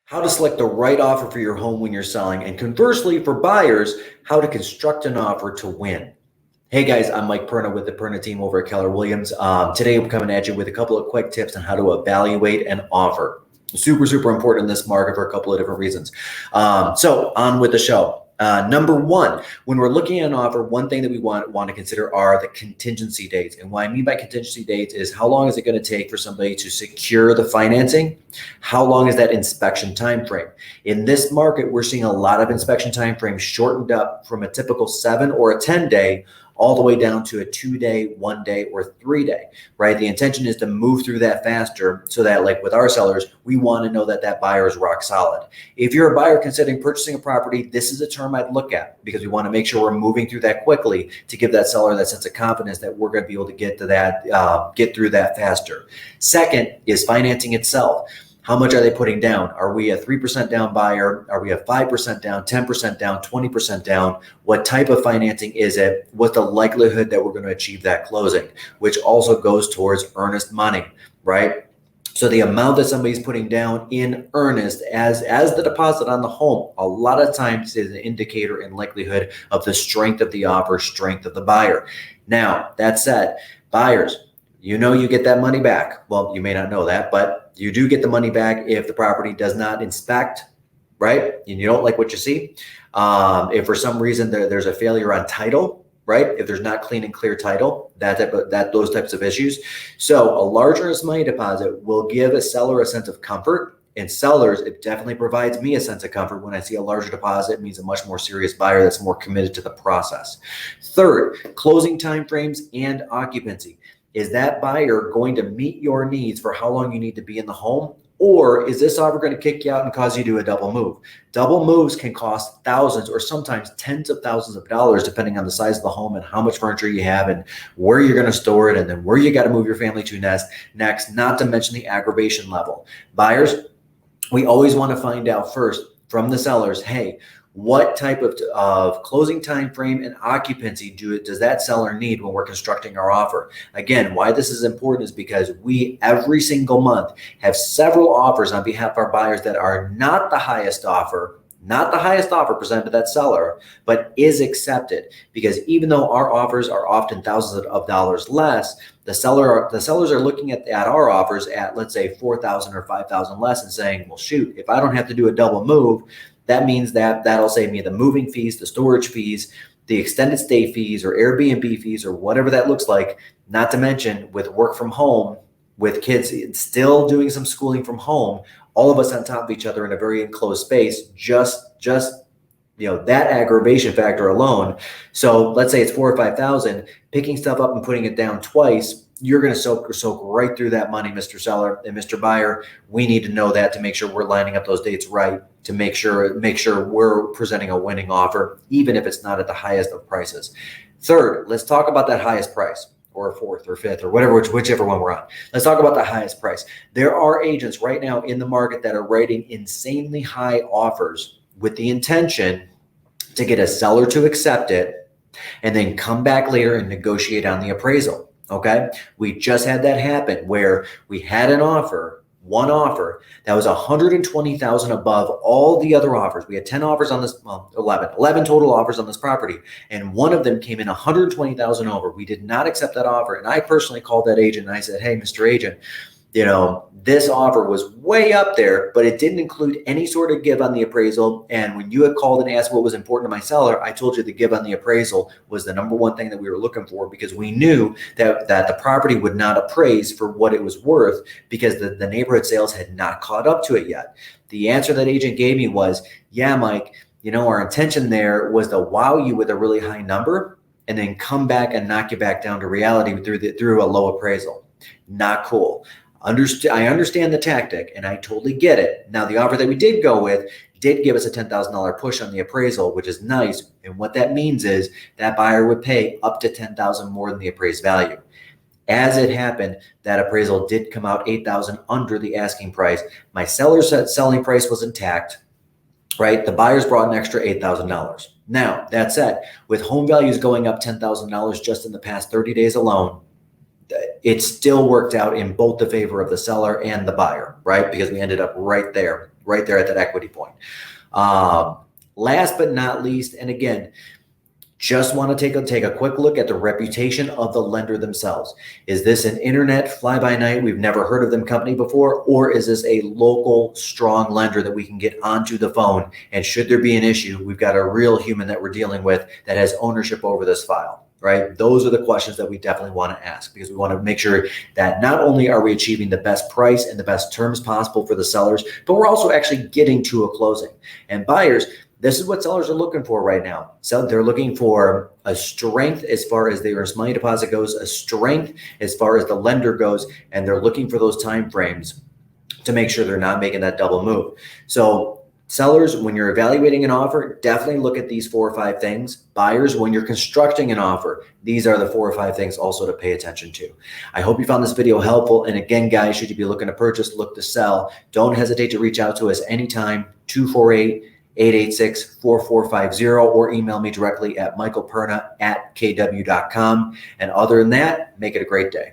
How to select the right offer for your home when you're selling, and conversely, for buyers, how to construct an offer to win. Hey guys, I'm Mike Perna with the Perna team over at Keller Williams. Today I'm coming at you with a couple of quick tips on how to evaluate an offer. Super important in this market for a couple of different reasons. So on with the show. Number one, when we're looking at an offer, one thing that we want to consider are the contingency dates. And what I mean by contingency dates is how long is it going to take for somebody to secure the financing? How long is that inspection time frame? In this market, we're seeing a lot of inspection time frames shortened up from a typical 7 or a 10-day all the way down to a 2-day, 1-day, or 3-day, right? The intention is to move through that faster so that, like with our sellers, we want to know that that buyer is rock solid. If you're a buyer considering purchasing a property, this is a term I'd look at because we want to make sure we're moving through that quickly to give that seller that sense of confidence that we're going to be able to get to that, get through that faster. Second is financing itself. How much are they putting down? Are we a 3% down buyer? Are we a 5% down, 10% down, 20% down? What type of financing is it? What's the likelihood that we're going to achieve that closing? Which also goes towards earnest money, right? So the amount that somebody's putting down in earnest as the deposit on the home, a lot of times is an indicator and likelihood of the strength of the offer, strength of the buyer. Now, that said, buyers, you know you get that money back. Well, you may not know that, but you do get the money back if the property does not inspect, right? And you don't like what you see. If for some reason there's a failure on title, right? If there's not clean and clear title, those types of issues. So a larger money deposit will give a seller a sense of comfort. And sellers, it definitely provides me a sense of comfort when I see a larger deposit. It means a much more serious buyer that's more committed to the process. Third, closing timeframes and occupancy. Is that buyer going to meet your needs for how long you need to be in the home? Or is this offer going to kick you out and cause you to do a double move? Double moves can cost thousands or sometimes tens of thousands of dollars, depending on the size of the home and how much furniture you have and where you're going to store it and then where you got to move your family to next, not to mention the aggravation level. Buyers, we always want to find out first from the sellers, hey, what type of closing time frame and occupancy does that seller need when we're constructing our offer? Again, why this is important is because we every single month have several offers on behalf of our buyers that are not the highest offer presented to that seller, but is accepted. Because even though our offers are often thousands of dollars less, the sellers are looking at our offers at, let's say, $4,000 or $5,000 less and saying, well, shoot, if I don't have to do a double move, that means that'll save me the moving fees, the storage fees, the extended stay fees or Airbnb fees or whatever that looks like, not to mention with work from home, with kids still doing some schooling from home, all of us on top of each other in a very enclosed space, just that aggravation factor alone. So let's say it's 4,000 or 5,000, picking stuff up and putting it down twice, you're going to soak right through that money, Mr. Seller and Mr. Buyer. We need to know that to make sure we're lining up those dates right, to make sure we're presenting a winning offer, even if it's not at the highest of prices. Third, let's talk about that highest price, or fourth or fifth or whatever, whichever one we're on. Let's talk about the highest price. There are agents right now in the market that are writing insanely high offers with the intention to get a seller to accept it and then come back later and negotiate on the appraisal. Okay. We just had that happen where we had one offer that was 120,000 above all the other offers. We had 10 offers on this, 11 total offers on this property. And one of them came in 120,000 over. We did not accept that offer. And I personally called that agent and I said, hey, Mr. Agent, this offer was way up there, but it didn't include any sort of give on the appraisal. And when you had called and asked what was important to my seller, I told you the give on the appraisal was the number one thing that we were looking for, because we knew that the property would not appraise for what it was worth because the neighborhood sales had not caught up to it yet. The answer that agent gave me was, yeah, Mike, our intention there was to wow you with a really high number and then come back and knock you back down to reality through a low appraisal. Not cool. I understand the tactic and I totally get it. Now, the offer that we did go with did give us a $10,000 push on the appraisal, which is nice. And what that means is that buyer would pay up to $10,000 more than the appraised value. As it happened, that appraisal did come out $8,000 under the asking price. My seller's selling price was intact, right? The buyers brought an extra $8,000. Now, that said, with home values going up $10,000 just in the past 30 days alone, it still worked out in both the favor of the seller and the buyer, right? Because we ended up right there. right there at that equity point. Last but not least, and again, just want to take a quick look at the reputation of the lender themselves. Is this an internet fly-by-night, we've never heard of them company before, or is this a local, strong lender that we can get onto the phone? And should there be an issue, we've got a real human that we're dealing with that has ownership over this file, right? Those are the questions that we definitely want to ask, because we want to make sure that not only are we achieving the best price and the best terms possible for the sellers, but we're also actually getting to a closing. And buyers, this is what sellers are looking for right now. So they're looking for a strength as far as their money deposit goes, a strength as far as the lender goes, and they're looking for those time frames to make sure they're not making that double move. So sellers, when you're evaluating an offer, definitely look at these 4 or 5 things. Buyers, when you're constructing an offer, these are the 4 or 5 things also to pay attention to. I hope you found this video helpful. And again, guys, should you be looking to purchase, look to sell, don't hesitate to reach out to us anytime, 248-886-4450, or email me directly at michaelperna@kw.com. And other than that, make it a great day.